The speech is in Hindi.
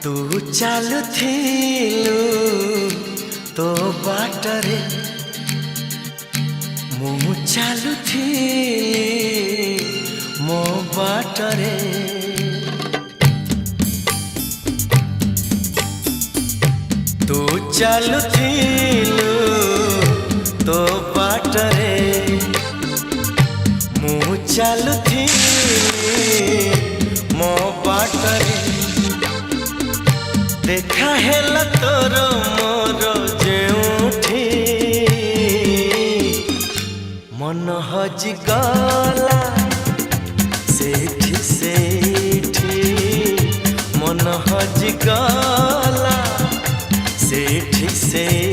तू चालुथिलु तो बाटरे मु चालुथिली मो बाटरे। तू चालुथिलु तो बाटरे मु चालुथिली मो बाटरे। देखा हेला तोर मोर जेउठी मन हजि गला सेठी सेठी मन हजि गला सेठी सेठी।